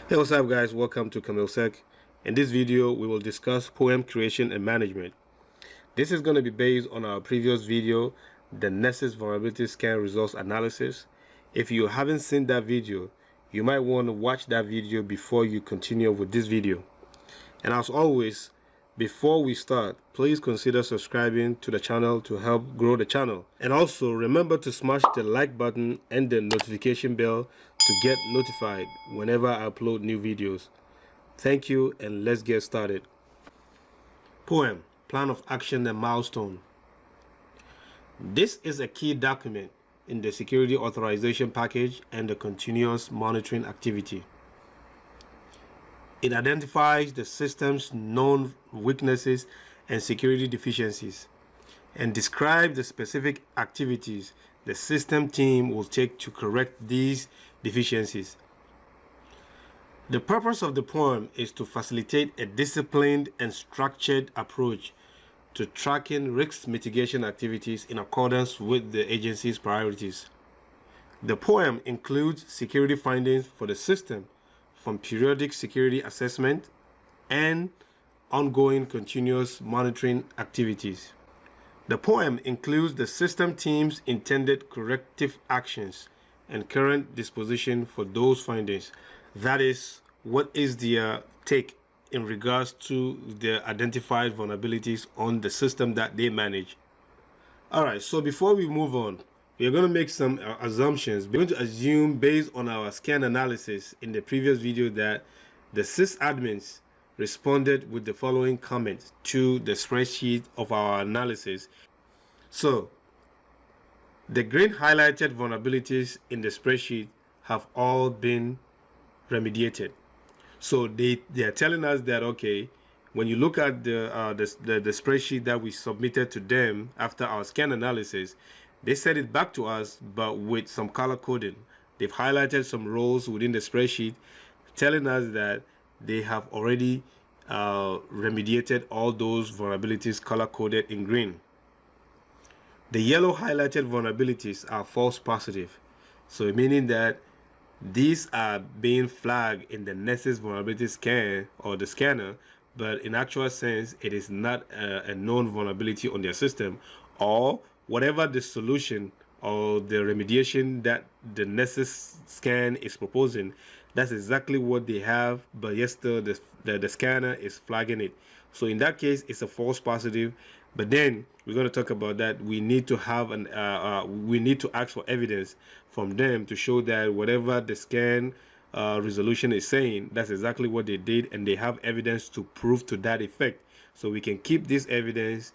Hey, what's up guys, welcome to KamilSec. In this video we will discuss POA&M creation and management. This is going to be based on our previous video, the Nessus vulnerability scan results analysis. If you haven't seen that video, you might want to watch that video before you continue with this video. And as always, before we start, please consider subscribing to the channel to help grow the channel. And also remember to smash the like button and the notification bell to get notified whenever I upload new videos. Thank you, and let's get started. POA&M, Plan of Action and Milestone. This is a key document in the security authorization package and the continuous monitoring activity. It identifies the system's known weaknesses and security deficiencies and describes the specific activities the system team will take to correct these deficiencies. The purpose of the POA&M is to facilitate a disciplined and structured approach to tracking risk mitigation activities in accordance with the agency's priorities. The POA&M includes security findings for the system from periodic security assessment and ongoing continuous monitoring activities. The POA&M includes the system team's intended corrective actions and current disposition for those findings. That is, what is their take in regards to the identified vulnerabilities on the system that they manage. Alright, so before we move on, we're going to make some assumptions. We're going to assume, based on our scan analysis in the previous video, that the sysadmins responded with the following comments to the spreadsheet of our analysis. So, the green highlighted vulnerabilities in the spreadsheet have all been remediated. So they are telling us that, okay, when you look at the spreadsheet that we submitted to them after our scan analysis, they sent it back to us, but with some color coding. They've highlighted some roles within the spreadsheet, telling us that they have already remediated all those vulnerabilities color coded in green. The yellow highlighted vulnerabilities are false positive, so meaning that these are being flagged in the Nessus vulnerability scan or the scanner, but in actual sense it is not a known vulnerability on their system, or whatever the solution or the remediation that the Nessus scan is proposing, that's exactly what they have, but yes, the scanner is flagging it. So in that case, it's a false positive. But then we're going to talk about that. We need to have we need to ask for evidence from them to show that whatever the scan resolution is saying, that's exactly what they did, and they have evidence to prove to that effect. So we can keep this evidence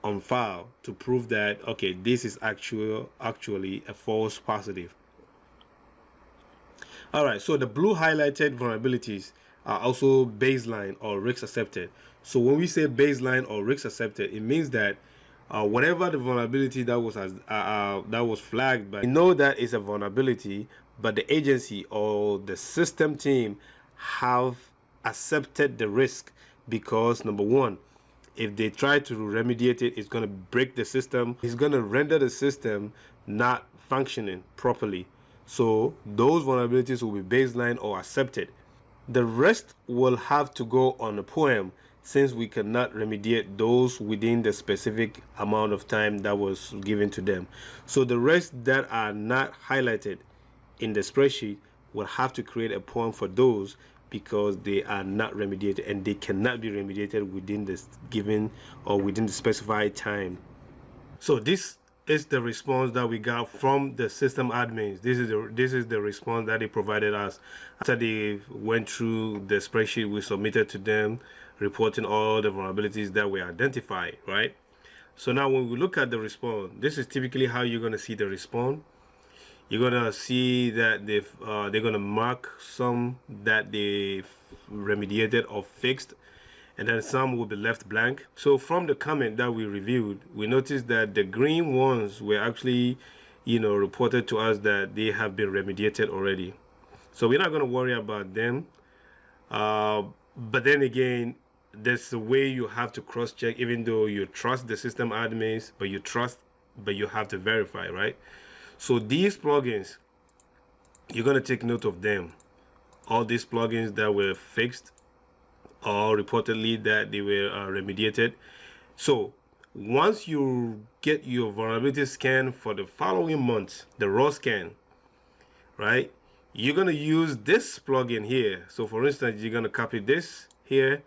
on file to prove that, okay, this is actually a false positive. All right, so the blue highlighted vulnerabilities are also baseline or risk accepted. So when we say baseline or risk accepted, it means that whatever the vulnerability that was flagged, but we know that it's a vulnerability, but the agency or the system team have accepted the risk because, number one, if they try to remediate it, it's going to break the system. It's going to render the system not functioning properly. So those vulnerabilities will be baseline or accepted. The rest will have to go on the POA&M, since we cannot remediate those within the specific amount of time that was given to them. So the rest that are not highlighted in the spreadsheet will have to create a POA&M for those, because they are not remediated and they cannot be remediated within this given or within the specified time. So this is the response that we got from the system admins. This is the response that they provided us after they went through the spreadsheet we submitted to them, reporting all the vulnerabilities that were identified, right? So now when we look at the response, this is typically how you're going to see the response. You're going to see that they're going to mark some that they remediated or fixed, and then some will be left blank. So from the comment that we reviewed, we noticed that the green ones were actually, reported to us that they have been remediated already. So we're not going to worry about them. But then again, there's a way you have to cross-check, even though you trust the system admins, but you have to verify, right? So these plugins, you're going to take note of them. all these plugins that were fixed or reportedly that they were remediated. So once you get your vulnerability scan for the following month, the raw scan, right, you're going to use this plugin here. So for instance, you're going to copy this here,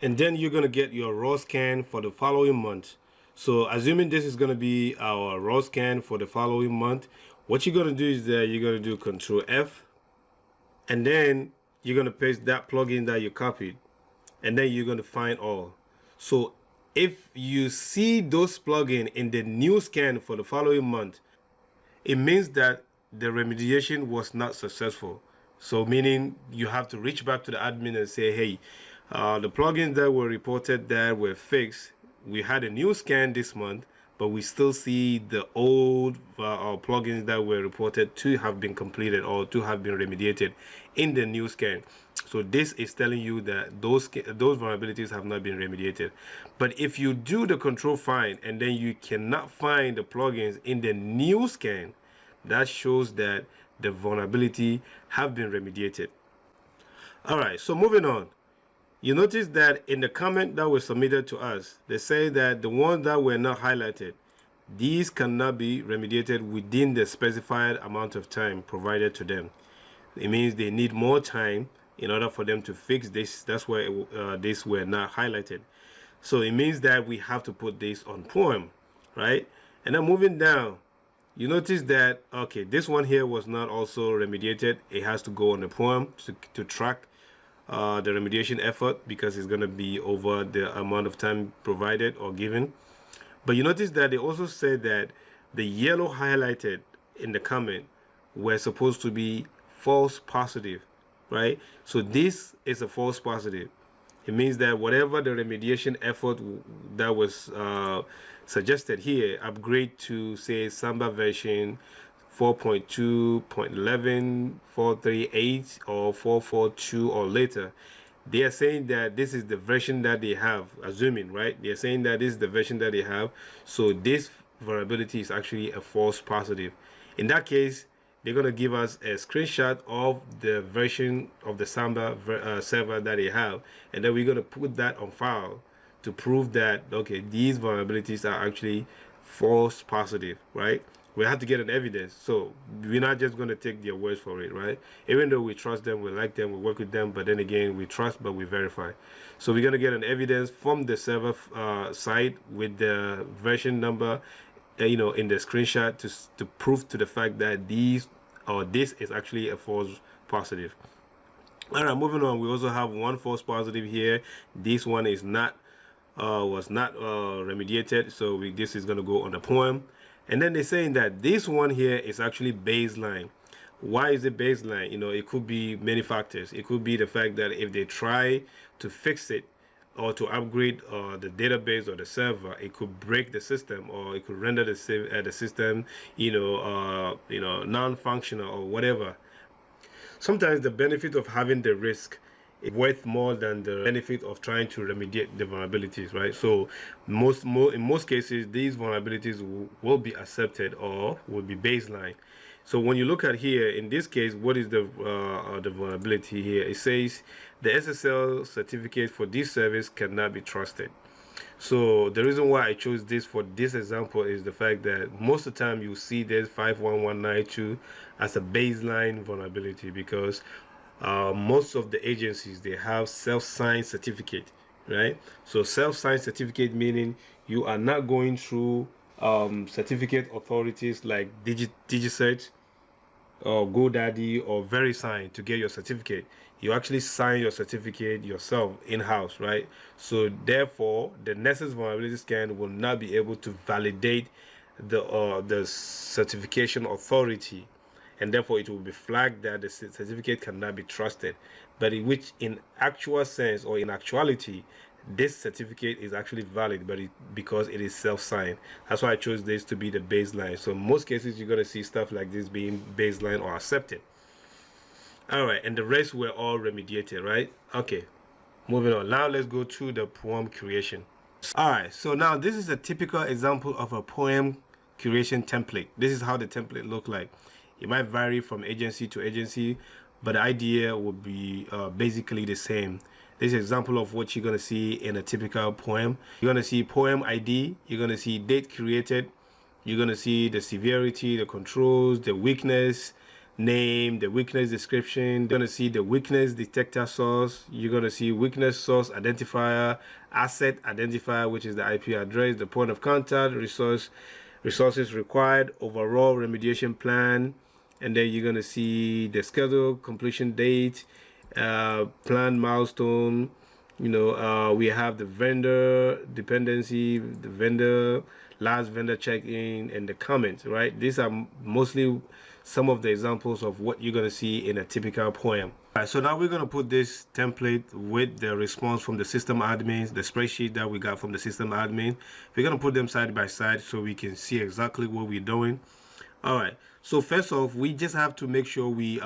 and then you're going to get your raw scan for the following month. So assuming this is going to be our raw scan for the following month, what you're going to do is that you're going to do Control F, and then you're going to paste that plugin that you copied, and then you're going to find all. So if you see those plugins in the new scan for the following month, it means that the remediation was not successful. So meaning you have to reach back to the admin and say, hey, the plugins that were reported that were fixed, we had a new scan this month, but we still see the old plugins that were reported to have been completed or to have been remediated in the new scan. So this is telling you that those vulnerabilities have not been remediated. But if you do the control find and then you cannot find the plugins in the new scan, that shows that the vulnerability have been remediated. All right, so moving on. You notice that in the comment that was submitted to us, they say that the ones that were not highlighted, these cannot be remediated within the specified amount of time provided to them. It means they need more time in order for them to fix this. That's why these were not highlighted. So it means that we have to put this on POA&M, right? And then moving down, you notice that, okay, this one here was not also remediated. It has to go on the POA&M to track the remediation effort, because it's going to be over the amount of time provided or given. But you notice that they also said that the yellow highlighted in the comment were supposed to be false positive, right? So this is a false positive. It means that whatever the remediation effort that was suggested here, upgrade to say Samba version 4.2.11, 438 or 442 or later, they are saying that this is the version that they have, assuming, right? They're saying that this is the version that they have. So this vulnerability is actually a false positive. In that case, they're going to give us a screenshot of the version of the Samba server that they have, and then we're going to put that on file to prove that, okay, these vulnerabilities are actually false positive, right? We have to get an evidence. So we're not just going to take their words for it, right? Even though we trust them, we like them, we work with them, but then again, we trust, but we verify. So we're going to get an evidence from the server side with the version number, you know, in the screenshot to prove to the fact that these or this is actually a false positive. All right, moving on. We also have one false positive here. This one is not was not remediated, so this is going to go on the POA&M. And then they're saying that this one here is actually baseline. Why is it baseline? You know, it could be many factors. It could be the fact that if they try to fix it or to upgrade the database or the server, it could break the system, or it could render the system, non-functional or whatever. Sometimes the benefit of having the risk is worth more than the benefit of trying to remediate the vulnerabilities, right? So in most cases, these vulnerabilities will be accepted or will be baseline. So when you look at here, in this case, what is the vulnerability here? It says the SSL certificate for this service cannot be trusted. So the reason why I chose this for this example is the fact that most of the time you see this 51192 as a baseline vulnerability, because most of the agencies, they have self-signed certificate, right? So self-signed certificate meaning you are not going through certificate authorities like DigiCert or GoDaddy or VeriSign to get your certificate. You actually sign your certificate yourself in-house, right? So therefore, the Nessus vulnerability scan will not be able to validate the certification authority, and therefore it will be flagged that the certificate cannot be trusted. But in actual sense or in actuality, this certificate is actually valid, but because it is self-signed. That's why I chose this to be the baseline. So in most cases, you're going to see stuff like this being baseline or accepted. All right, and the rest were all remediated, right? Okay, moving on. Now let's go to the POA&M curation. All right, so now this is a typical example of a POA&M curation template. This is how the template look like. It might vary from agency to agency, but the idea will be basically the same. This is an example of what you're going to see in a typical poem. You're going to see poem ID, you're going to see date created, you're going to see the severity, the controls, the weakness name, the weakness description. You're going to see the weakness detector source. You're going to see weakness source identifier, asset identifier, which is the IP address, the point of contact, resources required, overall remediation plan, and then you're going to see the schedule, completion date, planned milestone. We have the vendor dependency, the vendor, last vendor check-in, and the comments, right? These are mostly some of the examples of what you're going to see in a typical poem. All right, so now we're going to put this template with the response from the system admins, the spreadsheet that we got from the system admin. We're going to put them side by side so we can see exactly what we're doing. All right, so first off, we just have to make sure we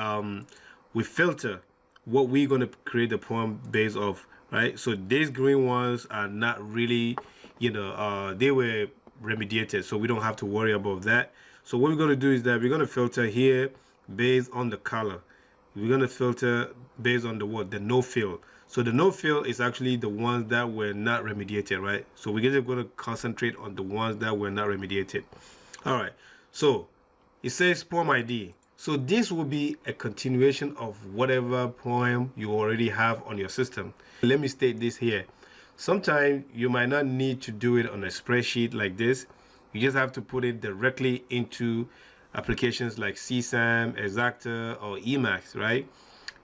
filter what we're going to create the poem based off, right? So these green ones are not really, they were remediated, so we don't have to worry about that. So what we're going to do is that we're going to filter here based on the color. We're going to filter based on the no fill. So the no fill is actually the ones that were not remediated, right? So we're just going to concentrate on the ones that were not remediated. All right, so it says poem ID. So this will be a continuation of whatever poem you already have on your system. Let me state this here. Sometimes you might not need to do it on a spreadsheet like this. You just have to put it directly into applications like CSAM, Exacta, or Emacs, right?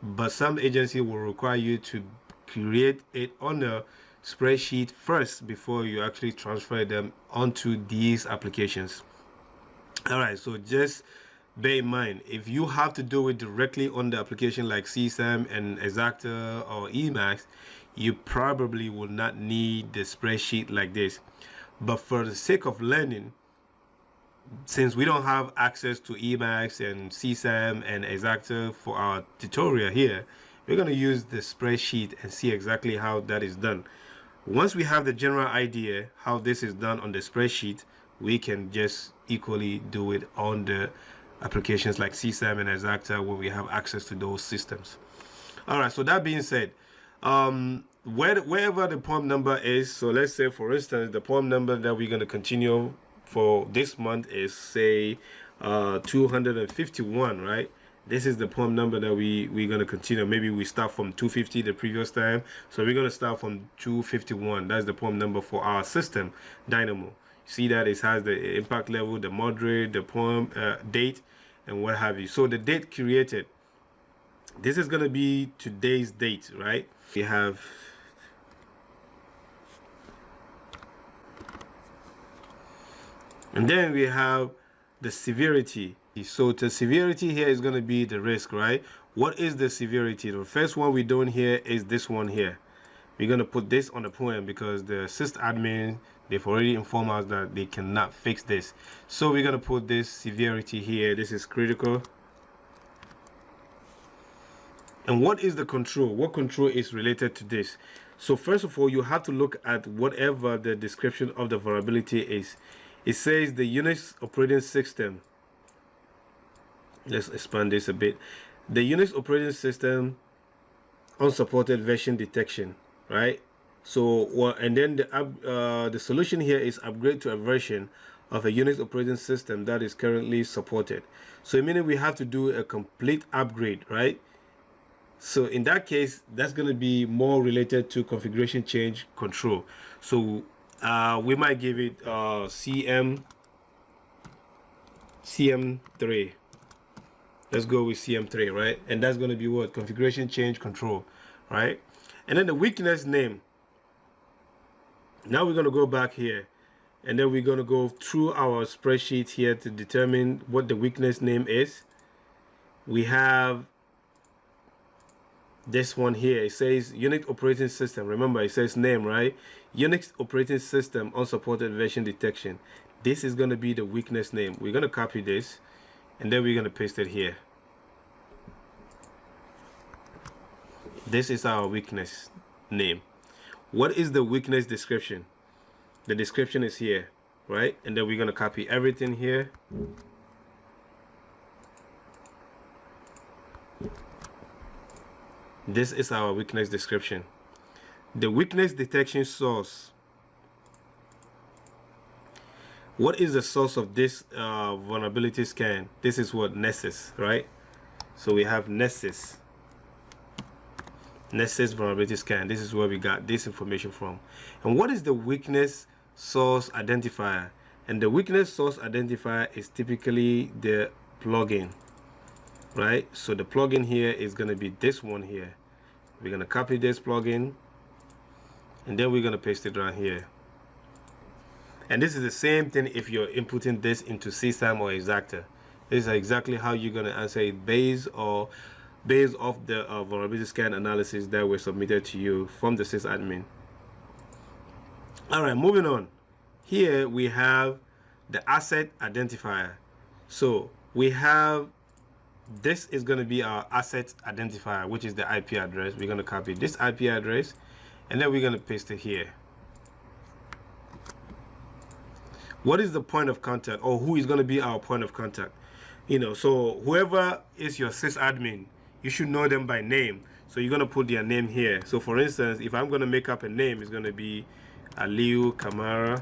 But some agency will require you to create it on a spreadsheet first before you actually transfer them onto these applications. All right, so just bear in mind, if you have to do it directly on the application like CSAM and Exacta or Emacs, you probably will not need the spreadsheet like this. But for the sake of learning, since we don't have access to Emacs and CSAM and Exacta for our tutorial here, we're going to use the spreadsheet and see exactly how that is done. Once we have the general idea how this is done on the spreadsheet, we can just equally do it on the applications like CSAM and Exacta where we have access to those systems. All right, so that being said, wherever the poem number is, so let's say for instance the poem number that we're going to continue for this month is say 251, right? This is the poem number that we're going to continue. Maybe we start from 250 the previous time, so we're going to start from 251. That's the poem number for our system Dynamo. See that it has the impact level, the moderate, the poem date, and what have you. So the date created, this is going to be today's date, right? We have and then we have the severity. So the severity here is going to be the risk, right? What is the severity? The first one we're doing here is this one here. We're going to put this on the poem because the sysadmin, they've already informed us that they cannot fix this. So we're going to put this severity here. This is critical. And what is the control? What control is related to this? So first of all, you have to look at whatever the description of the vulnerability is. It says the Unix operating system. Let's expand this a bit. The Unix operating system unsupported version detection, right? So, and then the solution here is upgrade to a version of a Unix operating system that is currently supported. So, meaning we have to do a complete upgrade, right? So in that case, that's going to be more related to configuration change control. So we might give it CM3. Let's go with CM3, right? And that's going to be what? Configuration change control, right? And then the weakness name. Now we're going to go back here, and then we're going to go through our spreadsheet here to determine what the weakness name is. We have this one here. It says Unix operating system. Remember, it says name, right? Unix operating system unsupported version detection. This is going to be the weakness name. We're going to copy this, and then we're going to paste it here. This is our weakness name. What is the weakness description? The description is here, right? And then we're going to copy everything here. This is our weakness description. The weakness detection source. What is the source of this vulnerability scan? This is what Nessus, right? So we have Nessus vulnerability scan. This is where we got this information from. And what is the weakness source identifier? And the weakness source identifier is typically the plugin, right? So the plugin here is going to be this one here. We're going to copy this plugin, and then we're going to paste it right here. And this is the same thing if you're inputting this into CSAM or Exacta. This is exactly how you're going to answer it based off the vulnerability scan analysis that were submitted to you from the sysadmin. All right, moving on. Here we have the asset identifier. So we have, this is going to be our asset identifier, which is the IP address. We're going to copy this IP address, and then we're going to paste it here. What is the point of contact, or who is going to be our point of contact? You know, so whoever is your sysadmin, you should know them by name. So you're going to put their name here. So for instance, if I'm going to make up a name, it's going to be Aliu Kamara.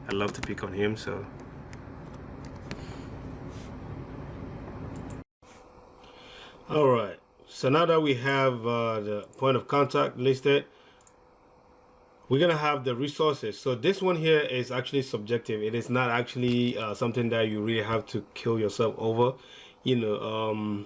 I love to pick on him, so. All right. So now that we have the point of contact listed, we're going to have the resources. So this one here is actually subjective. It is not actually something that you really have to kill yourself over. You know,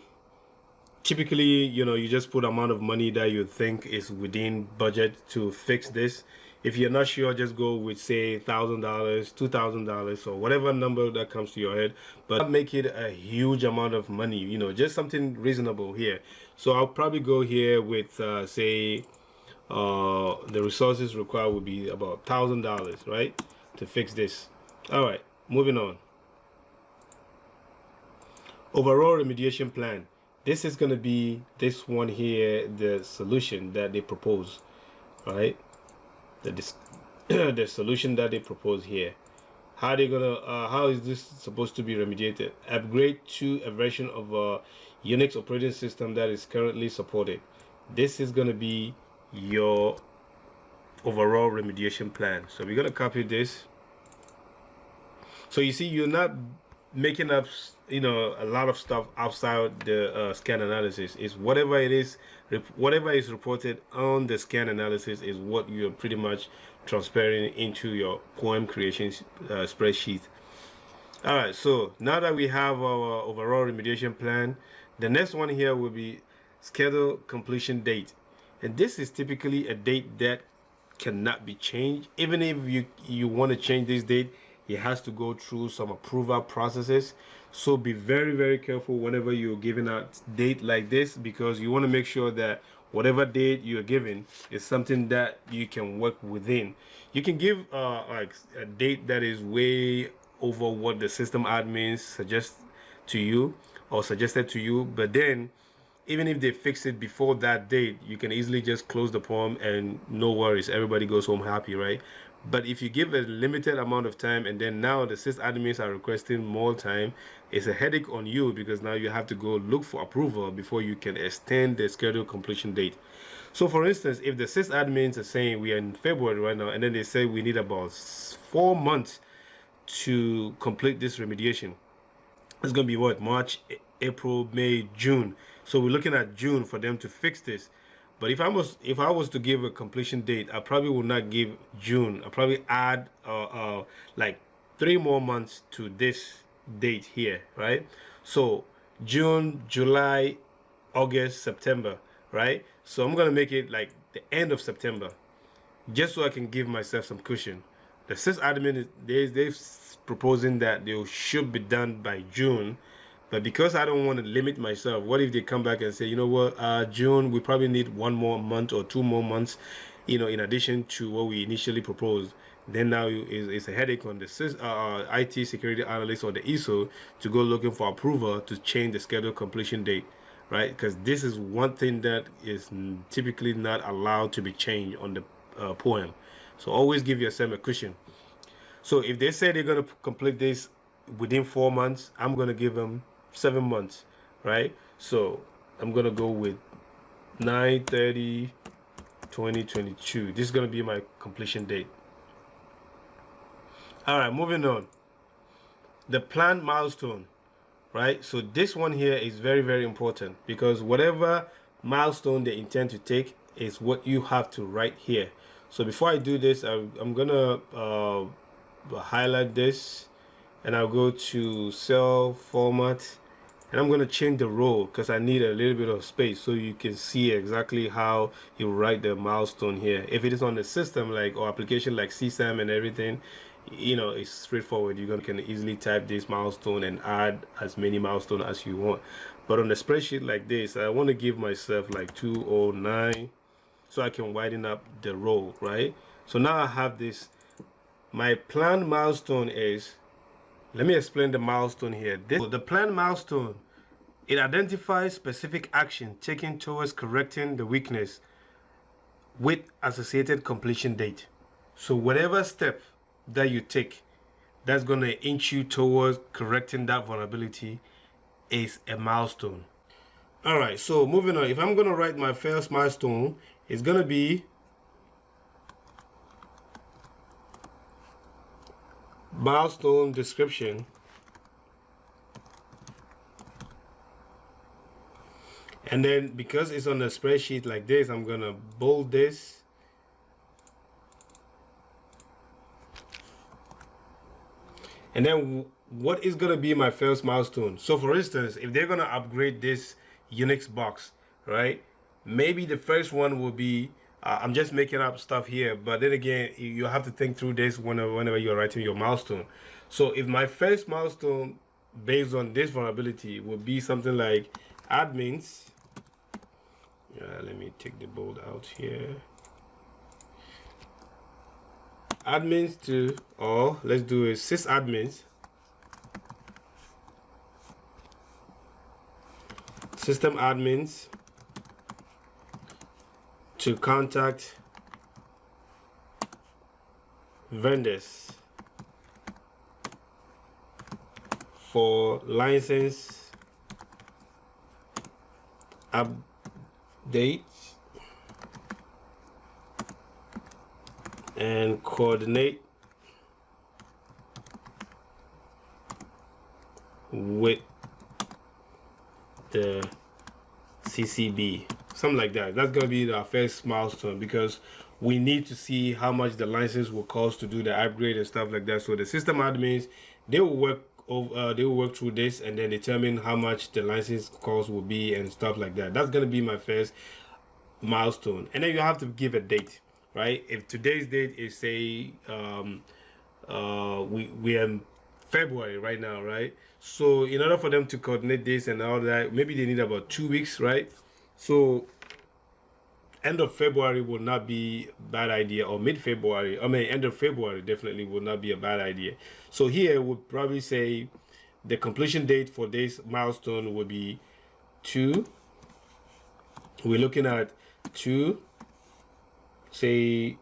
typically, you know, you just put amount of money that you think is within budget to fix this. If you're not sure, just go with, say, $1,000, $2,000, or whatever number that comes to your head. But not make it a huge amount of money, you know, just something reasonable here. So I'll probably go here with, say, the resources required would be about $1,000, right, to fix this. All right, moving on. Overall remediation plan. This is going to be this one here, the solution that they propose, right? The solution that they propose here. How they gonna? How is this supposed to be remediated? Upgrade to a version of a Unix operating system that is currently supported. This is going to be your overall remediation plan. So we're going to copy this. So you see, you're not making up, you know, a lot of stuff outside the scan analysis. Is whatever it is, whatever is reported on the scan analysis is what you're pretty much transferring into your POA&M creation spreadsheet. All right, so now that we have our overall remediation plan, the next one here will be schedule completion date. And this is typically a date that cannot be changed. Even if you want to change this date, it has to go through some approval processes. So be very, very careful whenever you're giving out date like this, because you want to make sure that whatever date you're giving is something that you can work within. You can give like a date that is way over what the system admins suggest to you or suggested to you, but then even if they fix it before that date, you can easily just close the POA&M and no worries, everybody goes home happy, right? But if you give a limited amount of time and then now the sysadmins are requesting more time, it's a headache on you, because now you have to go look for approval before you can extend the scheduled completion date. So for instance, if the sysadmins are saying we are in February right now, and then they say we need about 4 months to complete this remediation, it's going to be what, March, April, May, June. So we're looking at June for them to fix this. But if I was to give a completion date, I probably would not give June. I'll probably add like 3 more months to this date here, right? So June, July, August, September, right? So I'm gonna make it like the end of September, just so I can give myself some cushion. The sysadmin, they're proposing that they should be done by June. But because I don't want to limit myself, what if they come back and say, you know what, June, we probably need 1 more month or 2 more months, you know, in addition to what we initially proposed. Then now it's a headache on the IT security analyst or the ISO to go looking for approval to change the scheduled completion date, right? Because this is one thing that is typically not allowed to be changed on the POA&M. So always give yourself a cushion. So if they say they're going to complete this within 4 months, I'm going to give them 7 months, right? So I'm going to go with 9/30/2022. This is going to be my completion date. All right, moving on. The planned milestone, right? So this one here is very, very important, because whatever milestone they intend to take is what you have to write here. So before I do this, I'm gonna highlight this, and I'll go to cell format, and I'm gonna change the row because I need a little bit of space so you can see exactly how you write the milestone here. If it is on the system like or application like CSAM and everything, you know, it's straightforward. You can easily type this milestone and add as many milestones as you want. But on a spreadsheet like this, I want to give myself like 209 so I can widen up the row, right? So now I have this. My planned milestone is, let me explain the milestone here. The planned milestone, it identifies specific action taken towards correcting the weakness with associated completion date. So whatever step that you take that's going to inch you towards correcting that vulnerability is a milestone. All right, so moving on. If I'm going to write my first milestone, it's going to be milestone description, and then because it's on a spreadsheet like this, I'm going to bold this. And then what is going to be my first milestone? So for instance, if they're going to upgrade this Unix box, right? Maybe the first one will be, I'm just making up stuff here, but then again, you have to think through this whenever you're writing your milestone. So if my first milestone based on this vulnerability will be something like admins, let me take the bold out here. Admins to, or let's do a sysadmins, system admins to contact vendors for license updates and coordinate with the CCB, something like that. That's going to be our first milestone, because we need to see how much the license will cost to do the upgrade and stuff like that. So the system admins, they will work through this and then determine how much the license cost will be and stuff like that. That's going to be my first milestone. And then you have to give a date, right? If today's date is, say, we are in February right now, right? So in order for them to coordinate this and all that, maybe they need about 2 weeks, right? So end of February would not be a bad idea, or mid-February. I mean, end of February definitely would not be a bad idea. So here we'll probably say the completion date for this milestone will be 2. We're looking at 2, say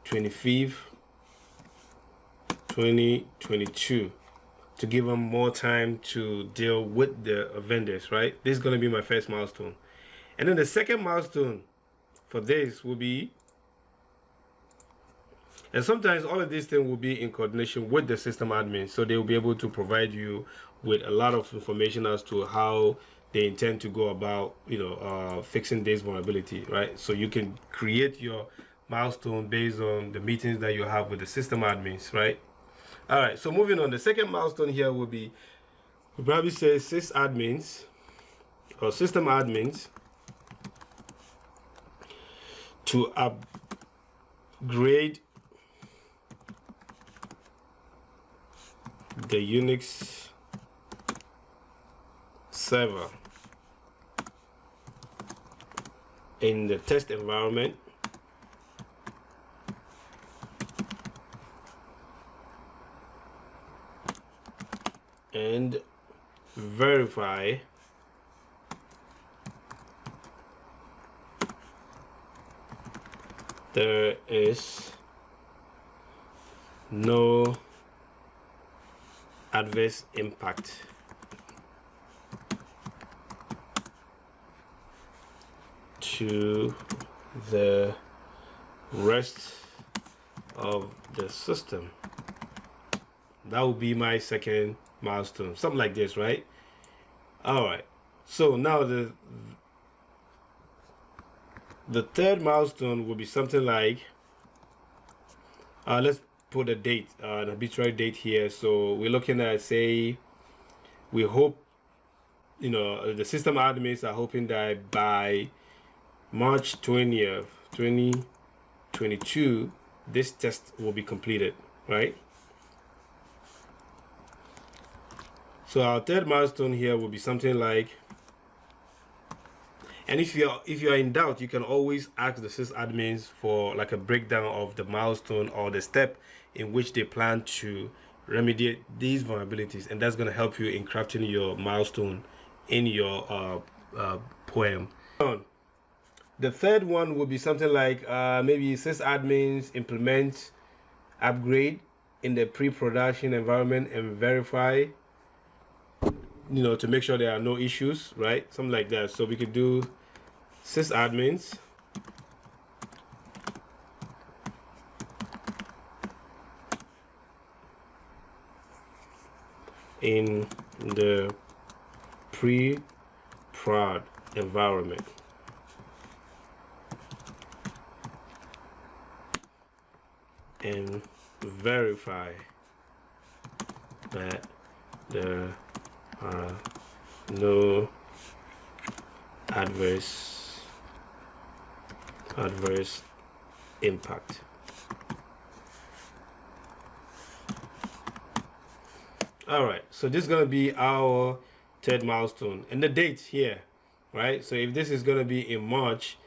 25th, 2022, to give them more time to deal with the vendors, right? This is going to be my first milestone. And then the second milestone for this will be, and sometimes all of these things will be in coordination with the system admin, so they will be able to provide you with a lot of information as to how they intend to go about, fixing this vulnerability, right? So you can create your milestone based on the meetings that you have with the system admins, right? All right, so moving on, the second milestone here will be, we'll probably say sysadmins or system admins to upgrade the Unix server in the test environment and verify there is no adverse impact to the rest of the system. That will be my second milestone, something like this, right? All right, so now the third milestone will be something like, let's put a date, an arbitrary date here. So we're looking at, say, we hope, you know, the system admins are hoping that by March 20th, 2022, this test will be completed, right? So our third milestone here will be something like, and if you're in doubt, you can always ask the sysadmins for like a breakdown of the milestone or the step in which they plan to remediate these vulnerabilities, and that's going to help you in crafting your milestone in your POA&M. The third one will be something like maybe sysadmins implement upgrade in the pre-production environment and verify, you know, to make sure there are no issues, right? Something like that. So we could do sysadmins in the pre-prod environment and verify that there are no adverse impact. All right, so this is going to be our third milestone, and the date here, right? So if this is going to be in March,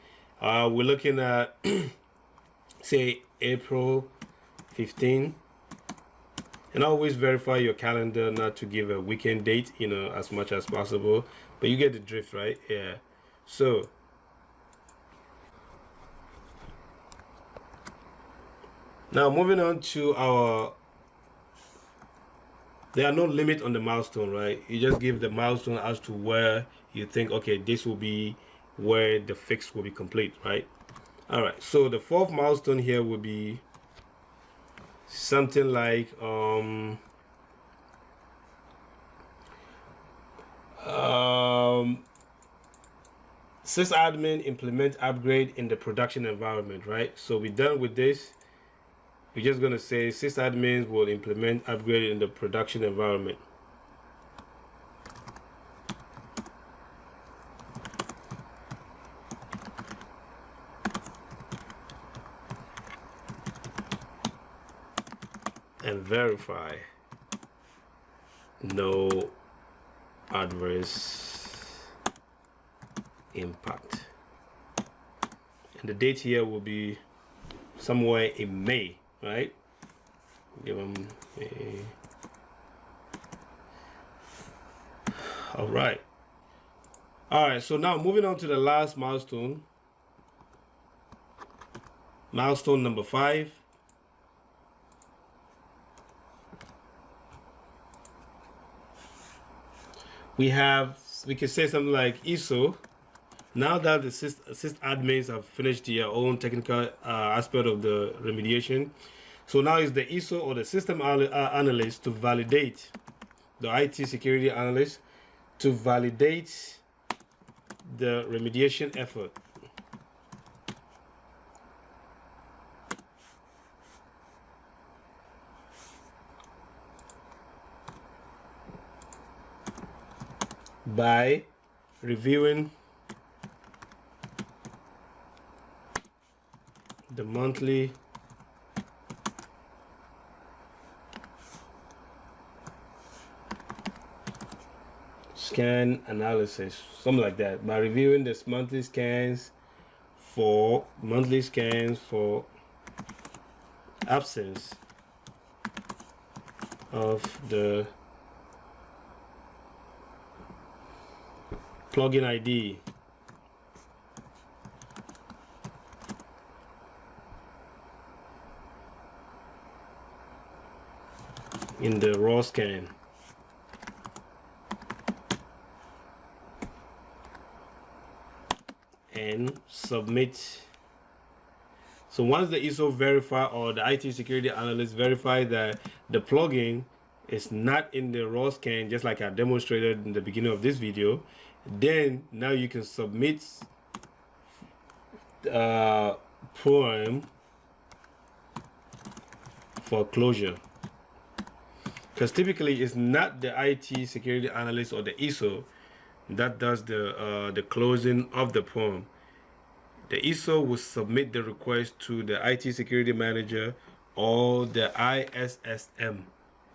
we're looking at say April 15, and always verify your calendar not to give a weekend date, you know, as much as possible, but you get the drift, right? Yeah. So now moving on to our, there are no limit on the milestone, right? You just give the milestone as to where you think, okay, this will be where the fix will be complete, right? All right, so the fourth milestone here will be something like sysadmin implement upgrade in the production environment, right? So we're done with this. We're just going to say sysadmins will implement upgrade in the production environment. And verify no adverse impact. And the date here will be somewhere in May, right? Give them a... All right. So now moving on to the last milestone. Milestone number 5. We can say something like ISO. Now that the sysadmins have finished their own technical aspect of the remediation, so now it's the ISO or the system analyst to validate, the IT security analyst to validate the remediation effort. By reviewing the monthly scan analysis, something like that. By reviewing this monthly scans for absence of the plugin ID in the raw scan. And submit. So once the ISO verify or the IT security analyst verify that the plugin is not in the raw scan, just like I demonstrated in the beginning of this video, then now you can submit POA&M for closure. Because typically it's not the IT security analyst or the ISO that does the closing of the POA&M. The ISO will submit the request to the IT security manager or the ISSM,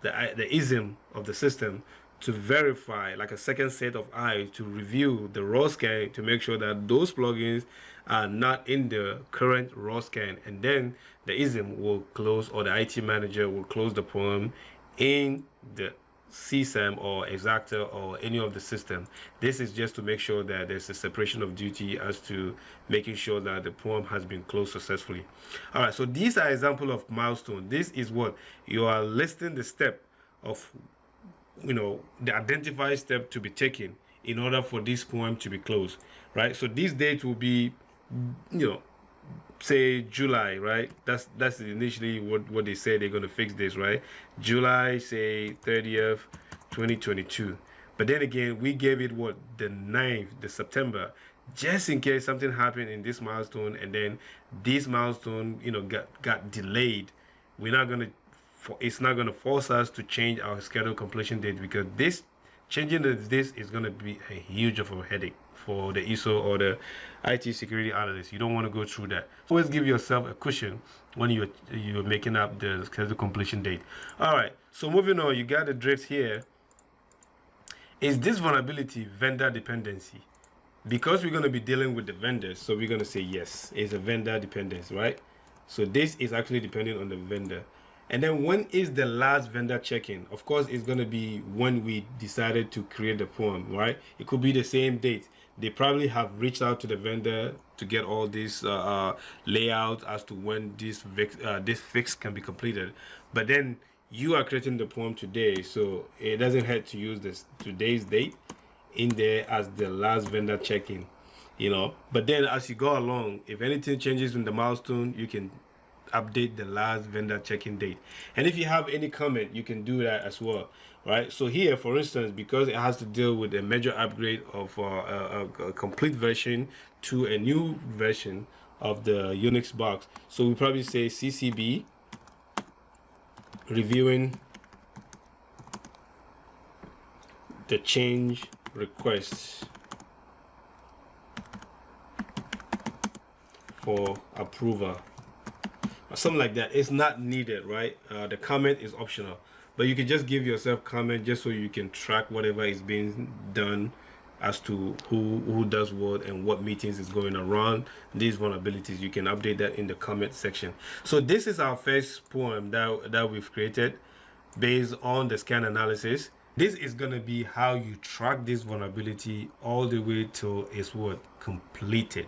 the ISM of the system, to verify, like a second set of eyes, to review the raw scan to make sure that those plugins are not in the current raw scan. And then the ISM will close, or the IT manager will close the POA&M in the CSAM or Exactor or any of the system. This is just to make sure that there's a separation of duty as to making sure that the POA&M has been closed successfully. All right, so these are examples of milestone. This is what you are listing the step of, the identified step to be taken in order for this POA&M to be closed, right? So this date will be, say July, right? That's initially what they say they're going to fix this, right? July, say 30th, 2022. But then again, we gave it what, the 9th, the September, just in case something happened in this milestone, and then this milestone, got delayed. We're not going to, it's not going to force us to change our scheduled completion date, because this changing this is going to be a huge of a headache for the ISO or the IT security analyst. You don't want to go through that. Always give yourself a cushion when you're making up the scheduled completion date. All right, so moving on, you got the drift here. Is this vulnerability vendor dependency? Because we're going to be dealing with the vendors, so we're going to say yes, it's a vendor dependency, right? So this is actually depending on the vendor. And then when is the last vendor check-in? Of course, it's going to be when we decided to create the POA&M, right? It could be the same date. They probably have reached out to the vendor to get all this layout as to when this fix can be completed. But then you are creating the POA&M today, so it doesn't hurt to use this today's date in there as the last vendor check-in, But then as you go along, if anything changes in the milestone, you can update the last vendor check-in date. And if you have any comment, you can do that as well, right? So here, for instance, because it has to deal with a major upgrade of a complete version to a new version of the Unix box, so we probably say CCB reviewing the change requests for approval, or something like that. It's not needed, right? The comment is optional, but you can just give yourself comment just so you can track whatever is being done as to who does what and what meetings is going around these vulnerabilities. You can update that in the comment section. So this is our first POA&M that we've created based on the scan analysis. This is going to be how you track this vulnerability all the way till it's completed.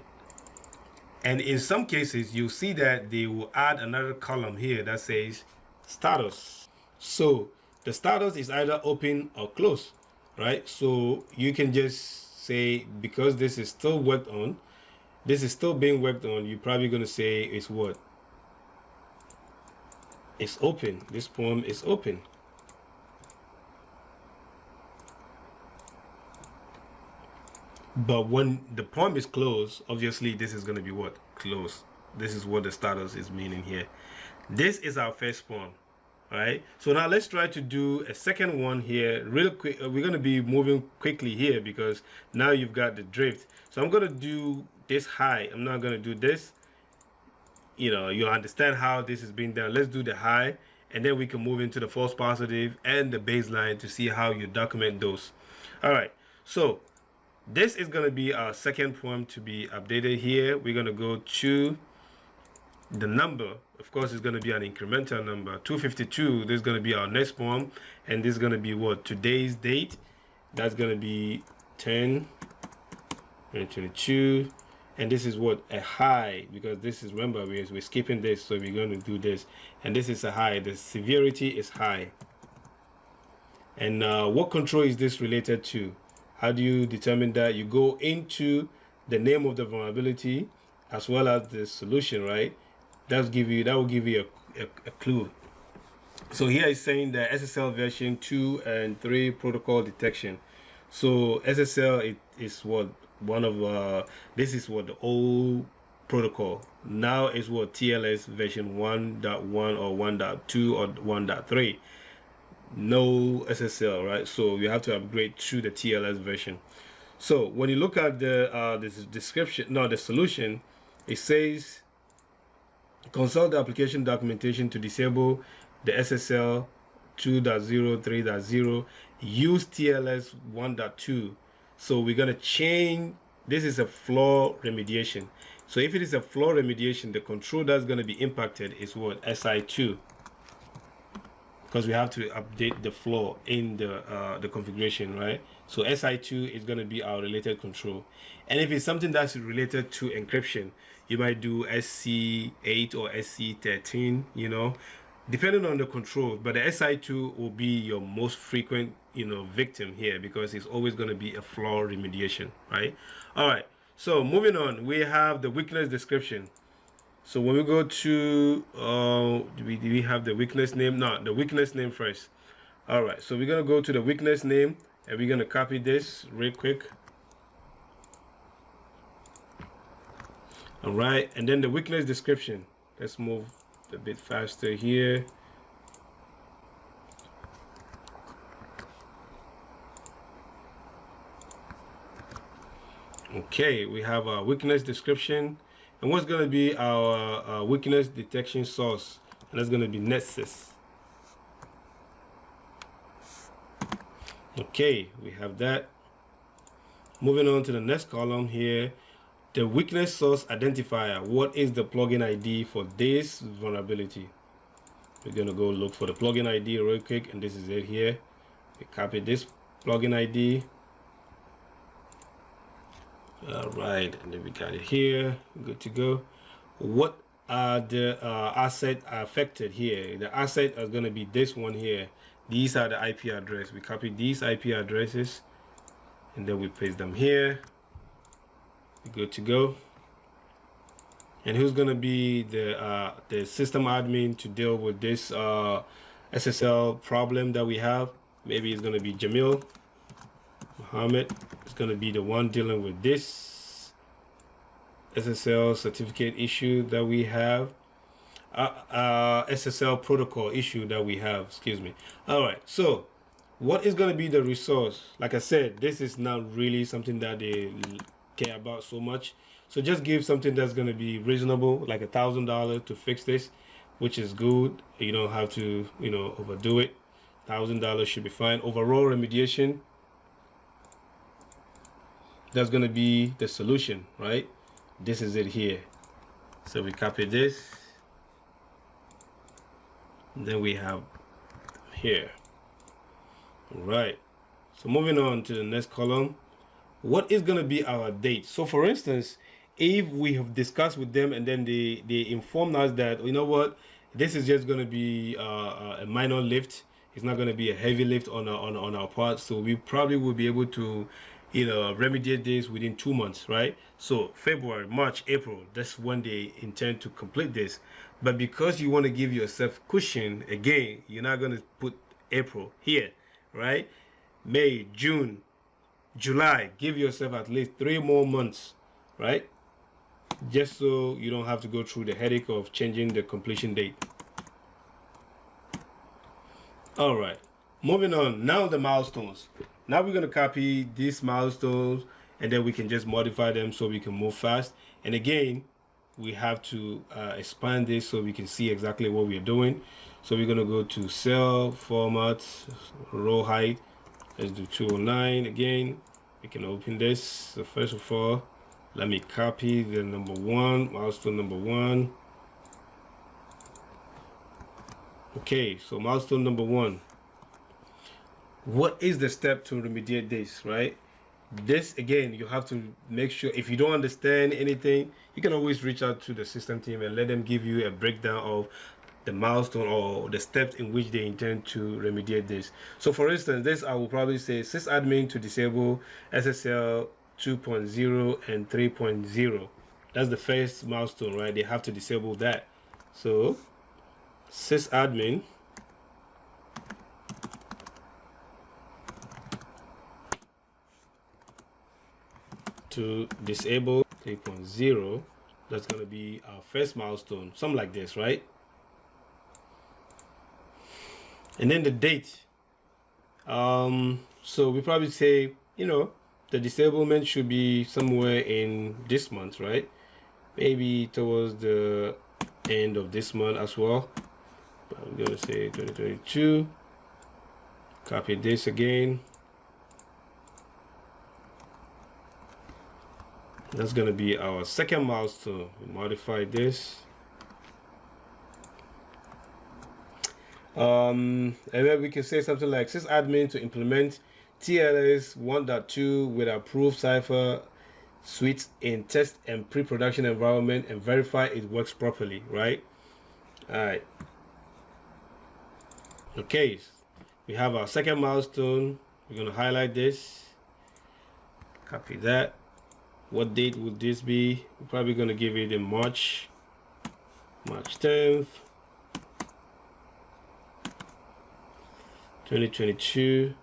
And in some cases, you'll see that they will add another column here that says status. So the status is either open or closed, right? So you can just say, because this is still worked on, this is still being worked on, you're probably going to say it's what? It's open. This POA&M is open. But when the POA&M is closed, obviously this is going to be what? Closed. This is what the status is meaning here. This is our first POA&M, right? So now let's try to do a second one here real quick. We're going to be moving quickly here because now you've got the drift. So I'm going to do this high. I'm not going to do this. You'll understand how this is being done. Let's do the high, and then we can move into the false positive and the baseline to see how you document those. All right, so this is going to be our second POA&M to be updated here. We're going to go to the number. Of course, it's going to be an incremental number. 252, this is going to be our next POA&M. And this is going to be what? Today's date. That's going to be 10/22. And this is what? A high. Because this is, remember, we're skipping this. So we're going to do this. And this is a high. The severity is high. And what control is this related to? How do you determine that? You go into the name of the vulnerability, as well as the solution, right? That will give you a clue. So here is saying that SSL version 2 and 3 protocol detection. So SSL is what one of this is what the old protocol. Now is what TLS version 1.1 or 1.2 or 1.3. No SSL, right? So you have to upgrade to the TLS version. So when you look at the this description, no, the solution, it says consult the application documentation to disable the SSL 2.0, 3.0, use TLS 1.2. So we're gonna change. This is a flaw remediation. So if it is a flaw remediation, the control that's gonna be impacted is what? SI2, because we have to update the flaw in the configuration, right? So SI2 is going to be our related control. And if it's something that's related to encryption, you might do SC8 or SC13, you know, depending on the control. But the SI2 will be your most frequent, you know, victim here, because it's always going to be a flaw remediation, right? All right, so moving on, we have the weakness description. So when we go to, do we have the weakness name? No, the weakness name first. All right, so we're gonna go to the weakness name, and we're gonna copy this real quick. All right, and then the weakness description. Let's move a bit faster here. Okay, we have our weakness description. And what's going to be our weakness detection source? And that's going to be Nexus. Okay, we have that. Moving on to the next column here, the weakness source identifier. What is the plugin ID for this vulnerability? We're going to go look for the plugin ID real quick, and this is it here. We copy this plugin ID. All right, and then we got it here. Good to go. What are the asset affected here? The asset is going to be this one here. These are the IP address. We copy these IP addresses, and then we paste them here. We're good to go. And who's going to be the system admin to deal with this SSL problem that we have? Maybe it's going to be Jamil Muhammad. Is going to be the one dealing with this SSL certificate issue that we have, SSL protocol issue that we have, excuse me. All right, so what is going to be the resource? Like I said, this is not really something that they care about so much, so just give something that's going to be reasonable, like $1,000 to fix this, which is good. You don't have to, you know, overdo it. $1,000 should be fine. Overall remediation, that's going to be the solution, right? This is it here. So we copy this, and then we have here. All right, so moving on to the next column, what is going to be our date? So for instance, if we have discussed with them and then they inform us that, you know what, this is just going to be a minor lift, it's not going to be a heavy lift on our part, so we probably will be able to, you know, remediate this within 2 months, right? So February, March, April, that's when they intend to complete this. But because you want to give yourself cushion, again, you're not going to put April here, right? May, June, July, give yourself at least 3 more months, right? Just so you don't have to go through the headache of changing the completion date. All right, moving on. Now the milestones. Now we're going to copy these milestones, and then we can just modify them so we can move fast. And again, we have to expand this so we can see exactly what we're doing. So we're going to go to cell format, row height. Let's do 209 again. We can open this. So first of all, let me copy the number 1, milestone number 1. Okay, so milestone number 1. What is the step to remediate this, right? This, again, you have to make sure, if you don't understand anything, you can always reach out to the system team and let them give you a breakdown of the milestone or the steps in which they intend to remediate this. So for instance, this I will probably say sysadmin to disable SSL 2.0 and 3.0, That's the first milestone, right? They have to disable that. So sysadmin to disable 3.0. That's going to be our first milestone, something like this, right? And then the date. So we probably say, you know, the disablement should be somewhere in this month, right? Maybe towards the end of this month as well. But I'm going to say 2022. Copy this again. That's going to be our second milestone. We modify this. And then we can say something like sysadmin to implement TLS 1.2 with approved cipher suites in test and pre-production environment and verify it works properly, right? All right. Okay, we have our second milestone. We're going to highlight this. Copy that. What date would this be? We're probably going to give it in March 10th, 2022.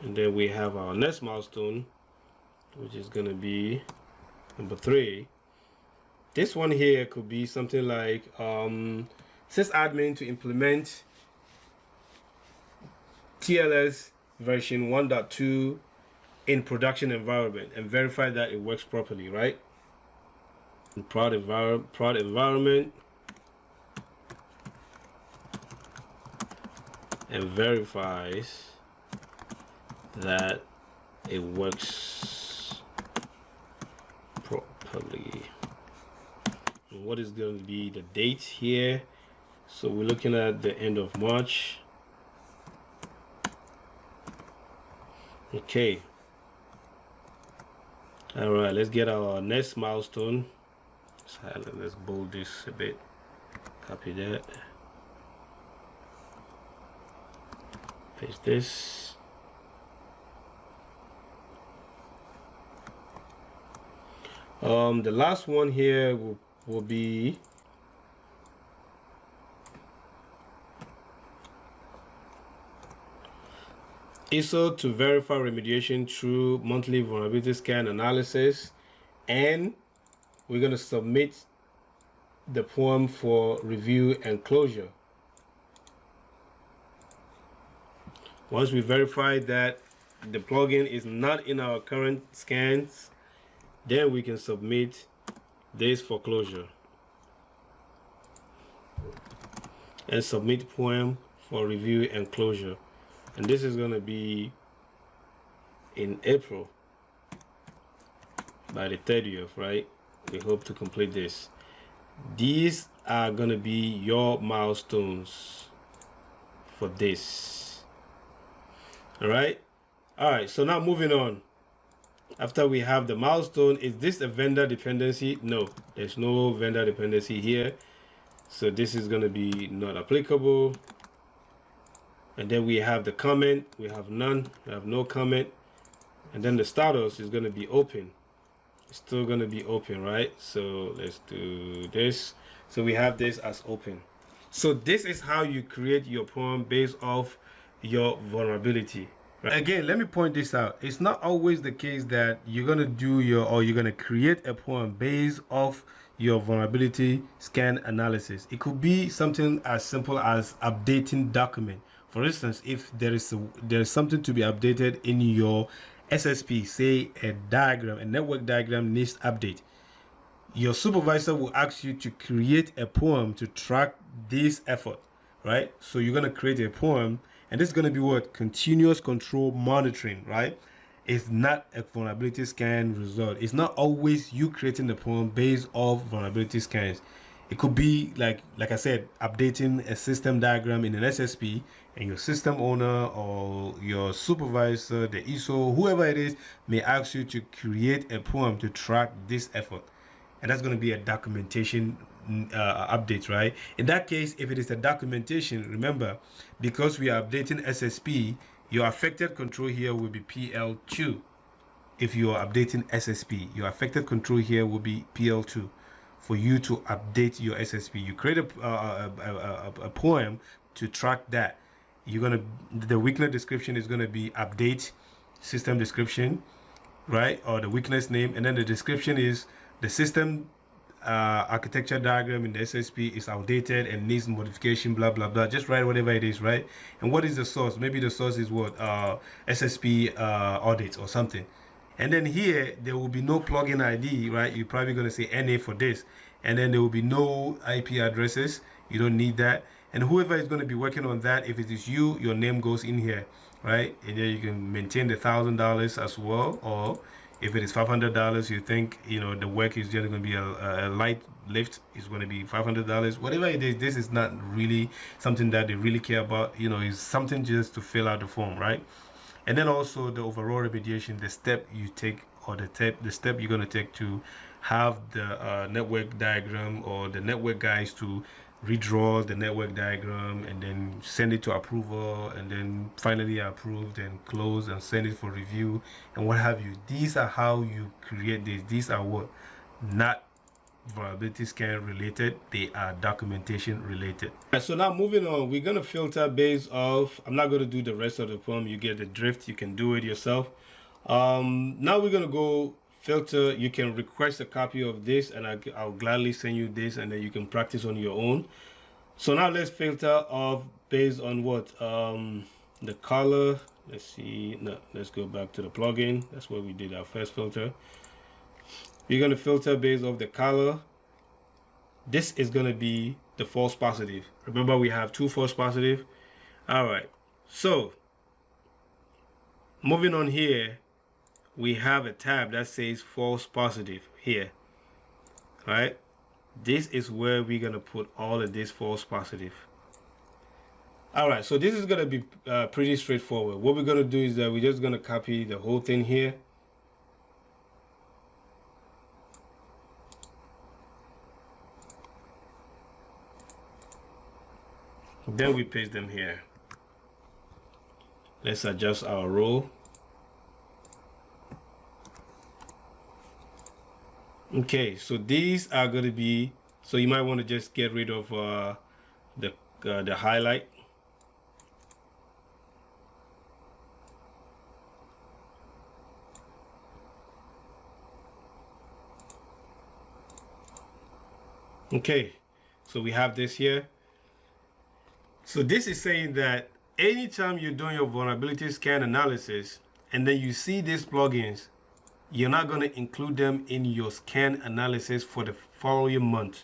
And then we have our next milestone, which is going to be number 3. This one here could be something like sysadmin to implement TLS version 1.2 in production environment and verify that it works properly, right? Prod environment and verifies that it works properly. And what is going to be the date here? So we're looking at the end of March. Okay. All right, let's get our next milestone. Let's bold this a bit. Copy that. Paste this. The last one here will be ISO to verify remediation through monthly vulnerability scan analysis, and we're going to submit the POA&M for review and closure. Once we verify that the plugin is not in our current scans, then we can submit this for closure and submit POA&M for review and closure. And this is going to be in April by the 30th, right? We hope to complete this. These are going to be your milestones for this. All right. So now moving on. After we have the milestone, is this a vendor dependency? No, there's no vendor dependency here. So this is going to be not applicable. And then we have the comment, we have none, we have no comment. And then the status is going to be open. It's still going to be open, right? So let's do this. So we have this as open. So this is how you create your POA&M based off your vulnerability. Right? Again, let me point this out. It's not always the case that you're going to do you're going to create a POA&M based off your vulnerability scan analysis. It could be something as simple as updating document. For instance, if there is something to be updated in your SSP, say a diagram, a network diagram needs update, your supervisor will ask you to create a POA&M to track this effort, right? So you're going to create a POA&M, and this is going to be what? Continuous control monitoring, right? It's not a vulnerability scan result. It's not always you creating the POA&M based off vulnerability scans. It could be like I said, updating a system diagram in an SSP, and your system owner or your supervisor, the ISO, whoever it is, may ask you to create a POA&M to track this effort. And that's going to be a documentation update, right? In that case, if it is a documentation, remember, because we are updating SSP, your affected control here will be PL2. if you are updating SSP. Your affected control here will be PL2 for you to update your SSP. You create a poem to track that. The weakness description is gonna be update system description, right? Or the weakness name, and then the description is the system architecture diagram in the SSP is outdated and needs modification, blah blah blah. Just write whatever it is, right? And what is the source? Maybe the source is what SSP audit or something. And then here there will be no plugin ID, right? You're probably going to say NA for this, and then there will be no IP addresses. You don't need that. And whoever is going to be working on that, if it is you, your name goes in here, right? And then you can maintain the $1,000 as well, or if it is $500, you think, you know, the work is just going to be a light lift, is going to be $500. Whatever it is, this is not really something that they really care about. You know, it's something just to fill out the form, right? And then also the overall remediation, the step you take, or the step you're going to take to have the network diagram or the network guys to redraw the network diagram and then send it to approval, and then finally approved and close and send it for review and what have you. These are how you create this. These are what, not vulnerability scan related, they are documentation related. Right, so now moving on, we're going to filter based off, I'm not going to do the rest of the poem, you get the drift, you can do it yourself. Now we're going to go filter. You can request a copy of this and I'll gladly send you this, and then you can practice on your own. So now let's filter off based on what, the color. Let's see, no, let's go back to the plugin. That's where we did our first filter. We're going to filter based off the color. This is going to be the false positive. Remember, we have 2 false positive. All right, so moving on here, we have a tab that says false positive here. All right, this is where we're going to put all of this false positive. All right, so this is going to be pretty straightforward. What we're going to do is that we're just going to copy the whole thing here. Then we paste them here. Let's adjust our row. Okay, so these are going to be, so you might want to just get rid of the highlight. Okay, so we have this here. So this is saying that anytime you're doing your vulnerability scan analysis and then you see these plugins, you're not going to include them in your scan analysis for the following month.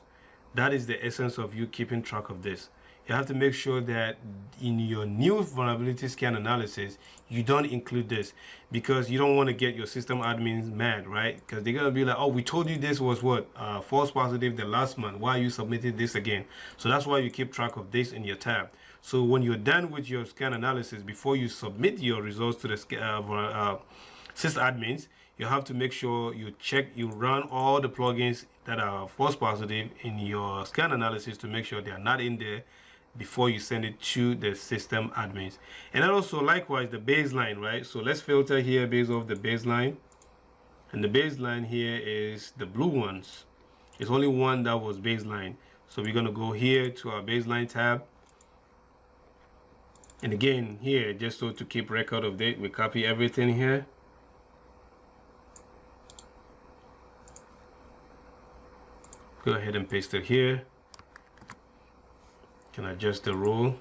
That is the essence of you keeping track of this. You have to make sure that in your new vulnerability scan analysis, you don't include this, because you don't want to get your system admins mad, right? Because they're going to be like, oh, we told you this was what, false positive the last month. Why are you submitting this again? So that's why you keep track of this in your tab. So when you're done with your scan analysis, before you submit your results to the sysadmins, you have to make sure you check, you run all the plugins that are false positive in your scan analysis to make sure they are not in there before you send it to the system admins. And then also likewise the baseline, right? So let's filter here based off the baseline, and the baseline here is the blue ones. It's only one that was baseline, so we're going to go here to our baseline tab, and again here, just so to keep record of it, we copy everything here. Go ahead and paste it here. Can adjust the row.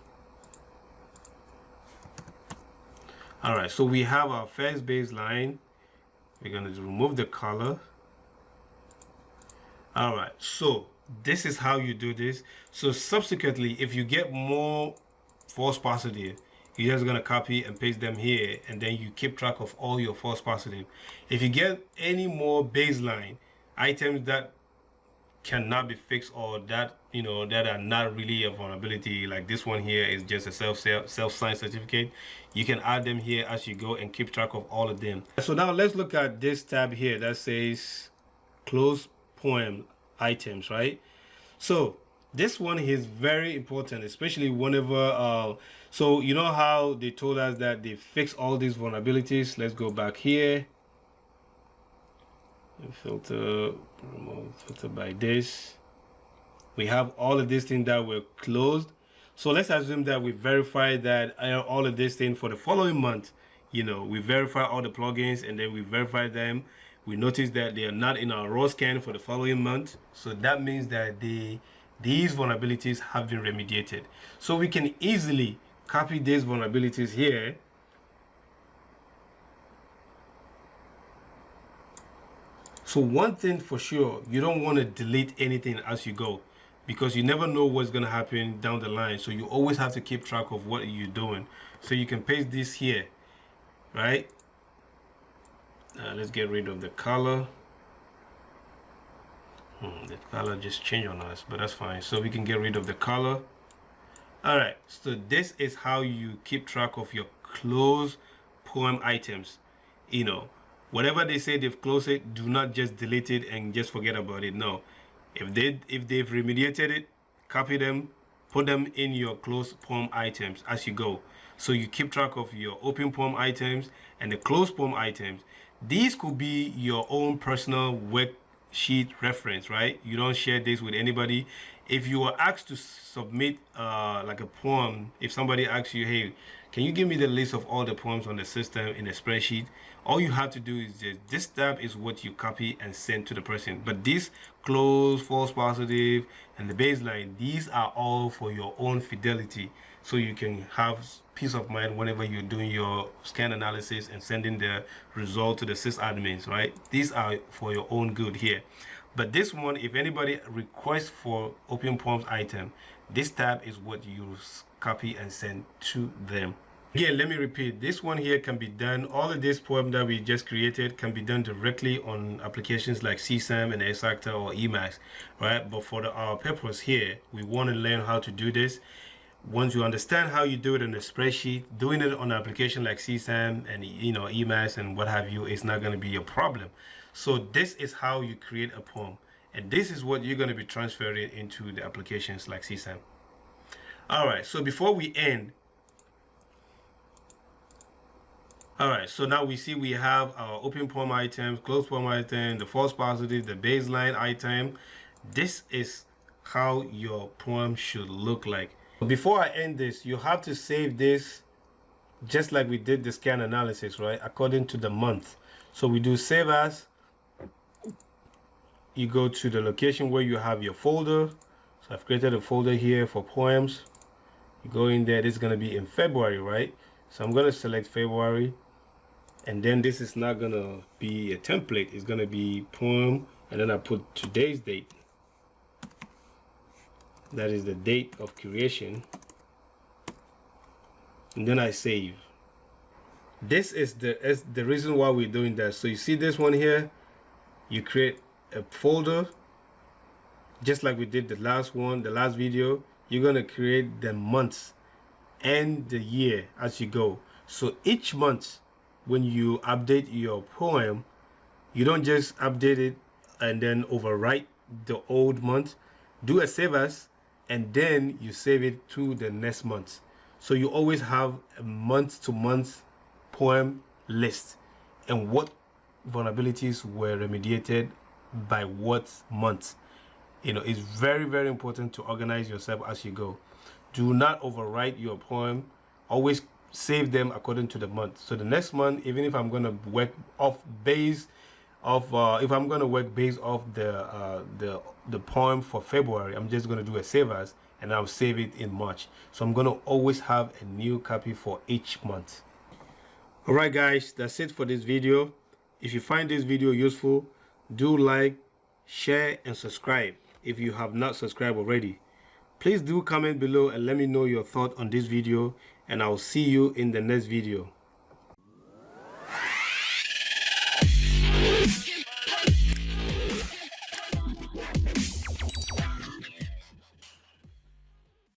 All right, so we have our first baseline. We're going to remove the color. All right, so this is how you do this. So subsequently, if you get more false positive, you're just going to copy and paste them here, and then you keep track of all your false positive. If you get any more baseline items that cannot be fixed, or that, you know, that are not really a vulnerability, like this one here is just a self-signed certificate, you can add them here as you go and keep track of all of them. So now let's look at this tab here that says close poem items, right? So this one is very important, especially whenever so you know how they told us that they fix all these vulnerabilities. Let's go back here. filter, remove filter by this. We have all of these things that were closed. So let's assume that we verify that all of these things for the following month. You know, we verify all the plugins and then we verify them. We notice that they are not in our raw scan for the following month. So that means that these vulnerabilities have been remediated. So we can easily copy these vulnerabilities here. So one thing for sure, you don't want to delete anything as you go, because you never know what's going to happen down the line. So you always have to keep track of what you're doing. So you can paste this here, right? Let's get rid of the color. The color just changed on us, but that's fine. So we can get rid of the color. All right, so this is how you keep track of your closed POA&M items. You know, whatever they say they've closed it, do not just delete it and just forget about it. No, if they've remediated it, copy them, put them in your closed POA&M items as you go. So you keep track of your open POA&M items and the closed POA&M items. These could be your own personal worksheet reference, right? You don't share this with anybody. If you are asked to submit like a poem, if somebody asks you, hey, can you give me the list of all the poems on the system in a spreadsheet? All you have to do is just, this tab is what you copy and send to the person. But this close, false positive, and the baseline, these are all for your own fidelity. So you can have peace of mind whenever you're doing your scan analysis and sending the result to the sysadmins, right? These are for your own good here. But this one, if anybody requests for open POA&M item, this tab is what you copy and send to them. Again, let me repeat, this one here can be done, all of this POA&M that we just created can be done directly on applications like CSAM and Exacta or Emacs, right? But for our purpose here, we want to learn how to do this. Once you understand how you do it in a spreadsheet, doing it on an application like CSAM and Emacs and what have you is not going to be a problem. So this is how you create a POA&M, and this is what you're going to be transferring into the applications like CSAM. All right, so before we end, all right, so now we see we have our open POA&M items, closed POA&M item, the false positive, the baseline item. This is how your POA&M should look like. Before I end this, you have to save this just like we did the scan analysis, right? According to the month. So we do save as. You go to the location where you have your folder. So I've created a folder here for poems. You go in there, this is going to be in February, right? So I'm going to select February, and then this is not going to be a template. It's going to be poem, and then I put today's date. That is the date of creation, and then I save. This is the reason why we're doing that. So you see this one here, you create a folder just like we did the last one, the last video. You're going to create the months and the year as you go. So each month when you update your POA&M, you don't just update it and then overwrite the old month. Do a save as, and then you save it to the next month. So you always have a month-to-month POA&M list and what vulnerabilities were remediated by what month. It's very, very important to organize yourself as you go. Do not overwrite your POA&M. Always save them according to the month. So the next month, even if I'm going to work off base of if I'm going to work based off the POA&M for February, I'm just going to do a save as, and I'll save it in March. So I'm going to always have a new copy for each month. All right, guys, that's it for this video. If you find this video useful, do like, share, and subscribe if you have not subscribed already. Please do comment below and let me know your thought on this video, and I'll see you in the next video.